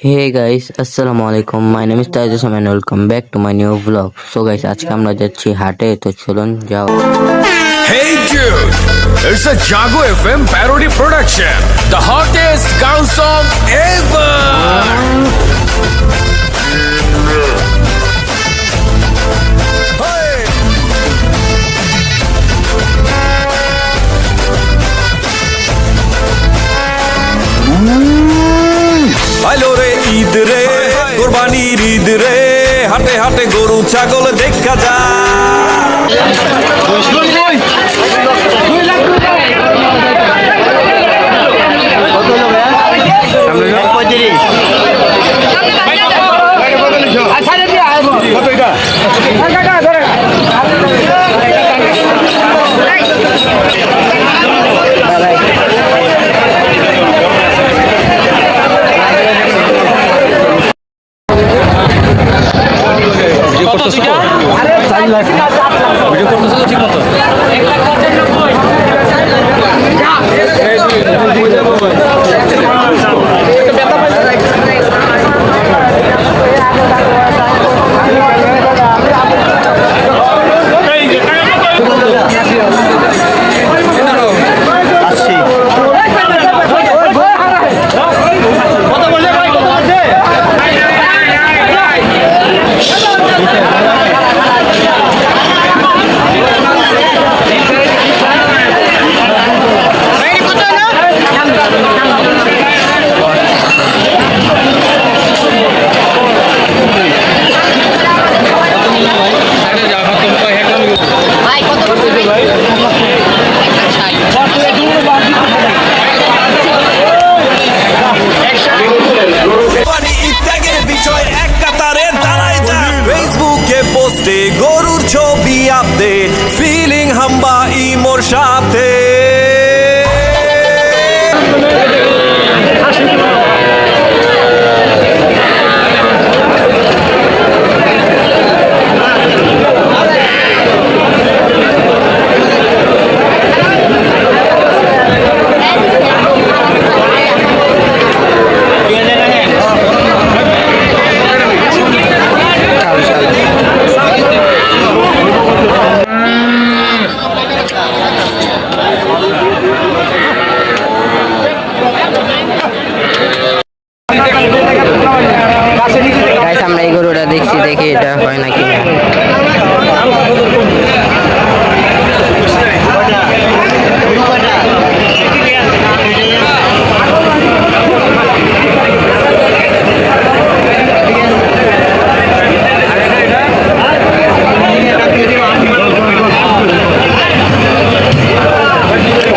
Hey guys, Assalamualaikum. My name is Tajusam and welcome back to my new vlog. So guys, আজকে আমরা যাচ্ছি হাটে, তো চলুন যাও। Hey dude, it's a Jago FM parody production. The hottest cow song ever. আইলো রে ঈদ রে কোরবানির ঈদ রে হাটে হাটে গরু ছাগল দেখা যা গরুর ছবি আপদে ফিলিং হাম্বা ই মোর সাথে আমরা এই গরুটা দেখছি, দেখি এটা হয় নাকি না।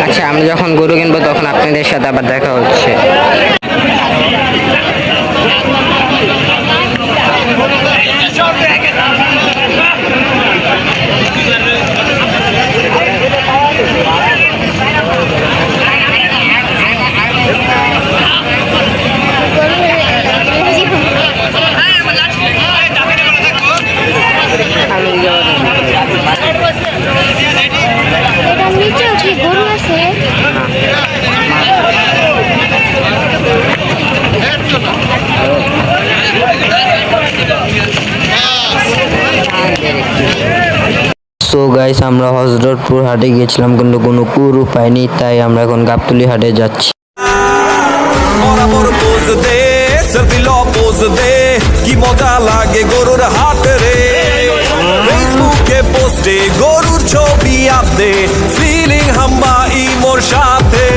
আচ্ছা, আমি যখন গরু কিনবো তখন আপনাদের সাথে আবার দেখা হচ্ছে। সো গাইস, আমরা হযরতপুর হাটে গিয়েছিলাম কিন্তু কোনো গরু পাইনি, তাই আমরা এখন গাবতলী হাটে যাচ্ছি। কি মজা লাগে গরুর হাট রে, ফেসবুকে পোস্টে গরুর ছবি আপদে ফিলিং হাম্বা ই মোর সাথে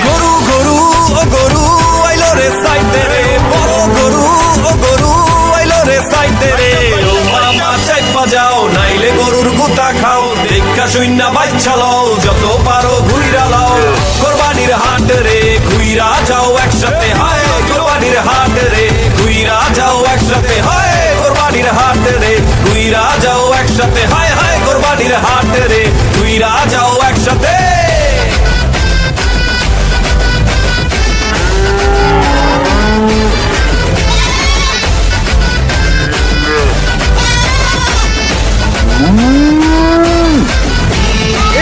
গরু গরু ও গরু আইলো রে সাইডে রে বড় গরু ও গরু আইলো রে সাইডে রে ও মামা চাইপা যাও নাইলে গরুর গুতা খাও দেখা শূন্য বাচ্চা লও যত পারো ঘুইরা লাও কোরবানির হাট রে ঘুইরা যাও একসাথে হায় কোরবানির হাট রে ঘুইরা যাও একসাথে হায় কোরবানির হাট রে ঘুইরা যাও একসাথে হায় হায় কোরবানির হাট রে ঘুইরা যাও একসাথে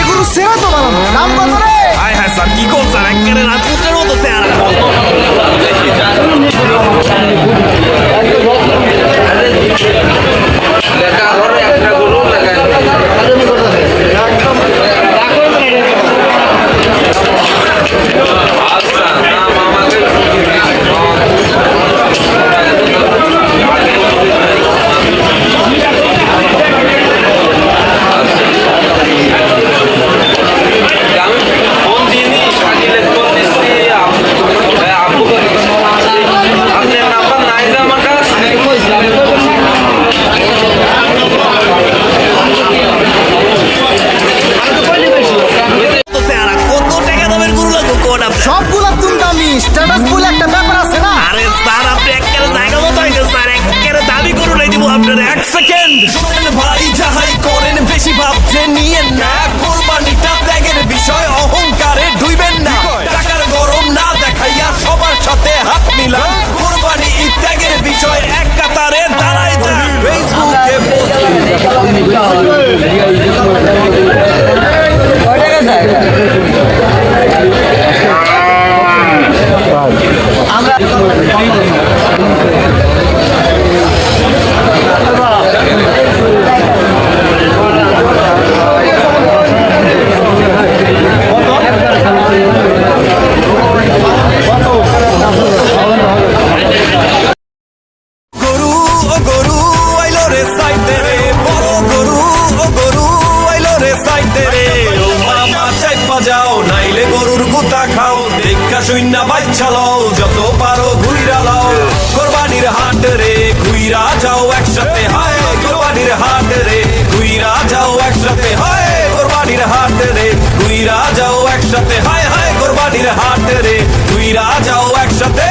এগুলো সেরা তো বানানো নাম কত রে? আয় হ্যাঁ স্যার কি করছেন একেবারে রাজপুত্রের মতো চেহারা। সবগুলা তুমি দামি স্ট্যাটাস বলে একটা ব্যাপার আছে না। আরে স্যার আপনি একেবারে জায়গা মতো হয়েছে স্যার, একেবারে দাবি করুন এই দিব আপনার 1 সেকেন্ড। শুনেন ভাই যাহাই করেন বেশি ভাবছে নিয়েন না, কোরবানিটা ত্যাগের বিষয় অহংকারে ডুইবেন না। টাকার গরম না দেখাইয়া সবার সাথে হাত মিলান, কোরবানি ত্যাগের বিষয় এক কাতারে দাঁড়ায় যান। ফেসবুকে যাও নাইলে গরুর গুতা খাও, দেখা শূন্য বাচ্চালো যত পারো ঘুইরা লাও। কোরবানির হাট রে ঘুইরা যাও একসাথে, হায় কোরবানির হাট রে ঘুইরা যাও একসাথে, হায় কোরবানির হাট রে ঘুইরা যাও একসাথে, হায় হায় কোরবানির হাট রে ঘুইরা যাও একসাথে।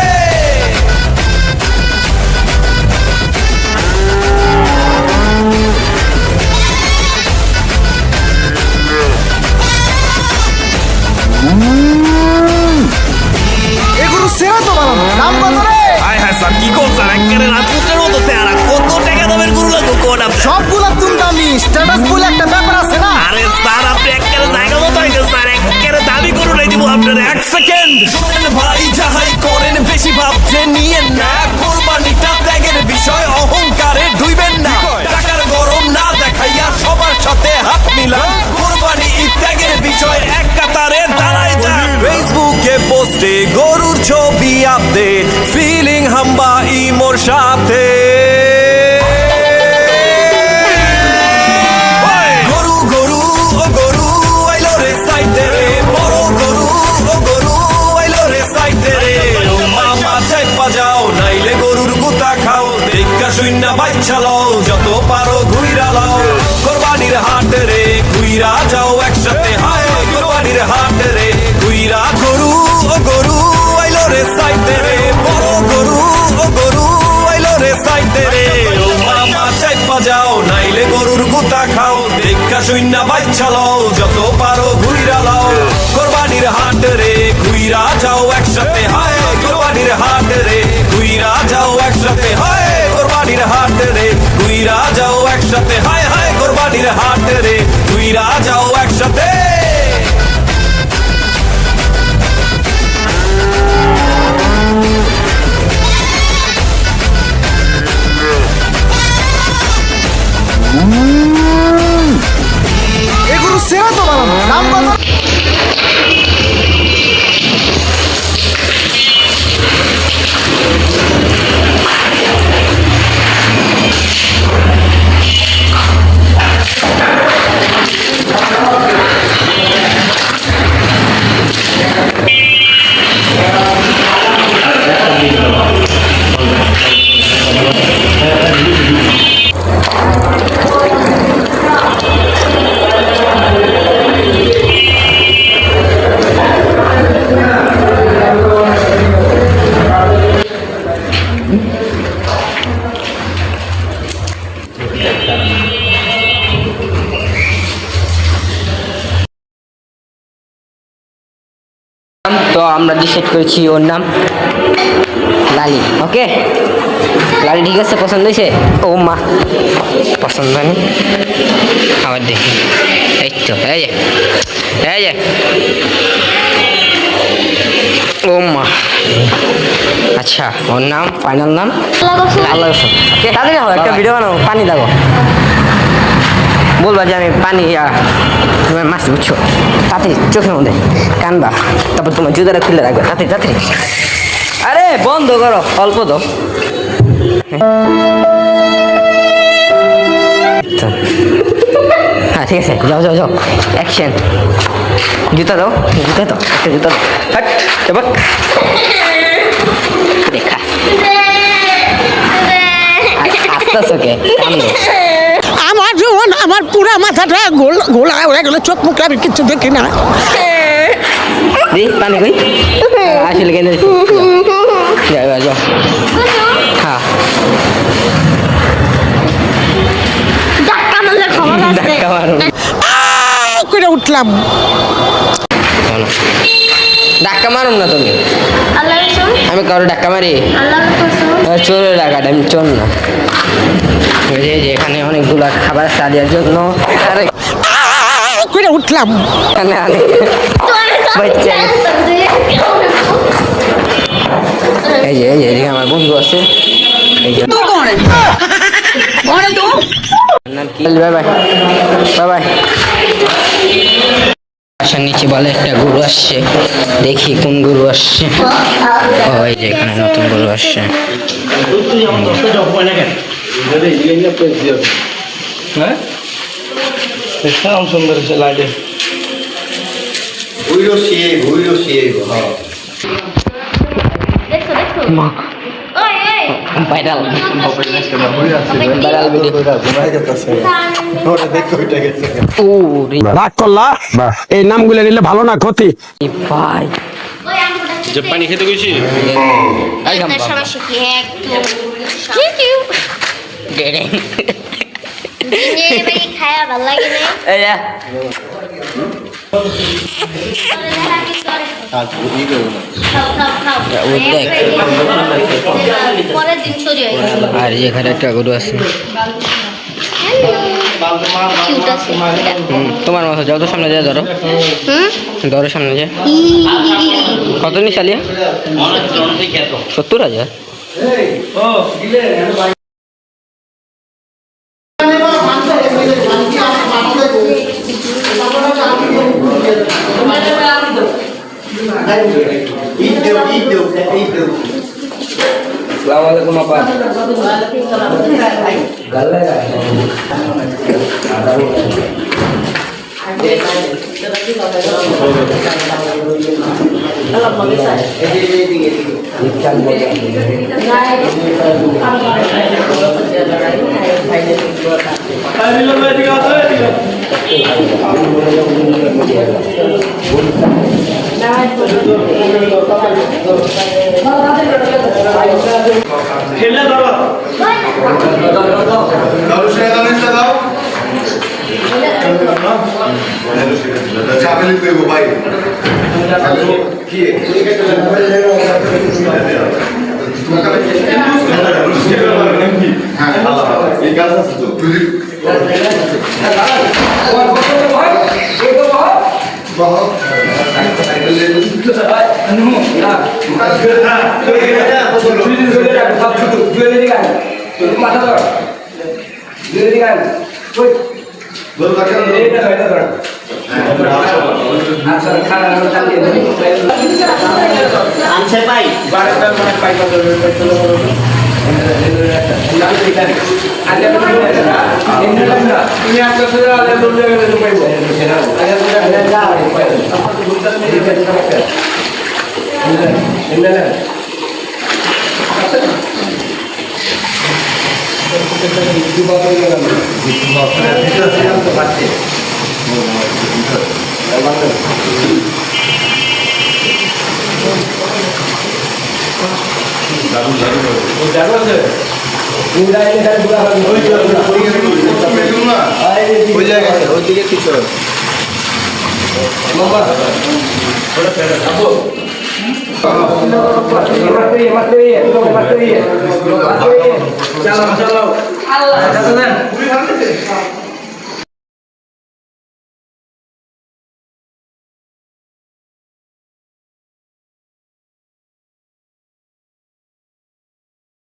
এগুলো সেরা তো বানানো দাম কত রে? হায় হায় স্যার কি করছেন, একেবারে রাজপুত্রের মতো চেহারা। কত টাকা দামের গরু লাগবে কোন আপনি? সবগুলা তুমি দামি স্ট্যাটাস বলে একটা ব্যাপার আছে না। আরে স্যার আপনি একেবারে জায়গা মতো হয়েছে স্যার, একেবারে দাবি করুন এই দিব আপনার 1 সেকেন্ড। শুনেন ভাই যাহাই করেন বেশি ভাবছে নিয়েন না, কোরবানিটা ত্যাগের বিষয় অহংকারে ডুইবেন না। টাকার গরম না দেখাইয়া সবার সাথে হাত মিলান, কোরবানি ত্যাগের বিষয় এক কাতারে দাঁড়ায় যান। ফেসবুকে পোস্টে গরুর ছবি আপডেট, ফিলিং হাম্বা ইমোর সাথে। গরু গরু ও গরু আইলো রে সাইডে রে, বড় গরু ও গরু আইলো রে সাইডে রে। ও মামা চাইপা যাও নাইলে গরুর গুতা খাও, দেখা শূন্য বাচ্চা লও যত পারো ঘুইরা লাও। কোরবানির হাট রে ঘুইরা যাও একসাথে, হায় কোরবানির হাট রে ঘুইরা। গরু ও গরু আইলো রে সাইডে রে, বড় গরু ও গরু আইলো রে সাইডে রে। ও মামা চাইপা যাও নাইলে গরুর গুতা খাও, দেখা শূন্য বাচ্চা লও যত পারো ঘুইরা লাও। কোরবানির হাট রে ঘুইরা যাও একসাথে, হায় কোরবানির হাট রে ঘুইরা যাও একসাথে, হায় কোরবানির হাট রে ঘুইরা যাও একসাথে, হায় হায় কোরবানির হাট রে ঘুইরা যাও একসাথে। এগুলো সেরা তো বানানো দাম কত? তো আমরা ডিসাইড করেছি ওর নাম লালি। ওকে লালি ঠিক আছে, পছন্দ হয়েছে? ও মা পছন্দ হয়নি, আবার দেখি। এই তো এই যে ও মা আচ্ছা ওর নাম ফাইনাল নাম আল্লাহ রসুন ওকে তাড়াতাড়ি হবে একটা ভিডিও বানাবো পানি দাও বলবা যে আমি পানি তোমার মাছ বুঝছো তাতে চোখের মধ্যে কানবা তারপর তোমার জুতাটা খুলে রাখবে তাতে তাতে আরে বন্ধ করো অল্প দাও হ্যাঁ ঠিক আছে যাও যাও যাও অ্যাকশন জুতা দাও একটা জুতা দাও হাট এবার দেখা আস্তে আস্তে কান্দো আমার জীবন আমার পুরা মাথাটা গোলা হয়ে গেল চোখ মুখ আমি কিছু দেখি না দি পানি কই আসলে কেন যাও যাও হ্যাঁ ধাক্কা মারো করে উঠলাম ধাক্কা মারুন না তুমি আল্লাহ রসুল আমি কারো ধাক্কা মারি আল্লাহ রসুল চোরের ডাকাটা আমি চোর না ওই যে এখানে অনেকগুলো খাবার সারিয়ার জন্য আরে করে উঠলাম এখানে অনেক বাচ্চা এই যে এদিকে আমার বন্ধু আছে এই যে নাম কি বাই বাই বাই বাই আসার নিচে বলে একটা গরু আসছে দেখি কোন গরু আসছে ওই যে এখানে নতুন গরু আসছে দেখো দেখো ওই ওই ভাইরাল ও রে রাগ করলা এই নামগুলো নিলে ভালো না ক্ষতি ভাই ওই আমরা যে পানি খেতে গেছি এই গাম্বা সমস্যা কি একটু কি গেরে দিনে ভাই খায়া ভালো লাগে না এই যা ও দেখ পরের দিন চলে যাই আর এখানে একটা গরু আছে কিউট আছে তোমার মতো যাও তো সামনে যা ধরো ধরো সামনে যা কত নি চালিয়া 70,000 Assalamualaikum apa? চাপেলি করবো ভাই কি হ্যাঁ এই কাজ আছে তো ওইদিকে কিছু চলো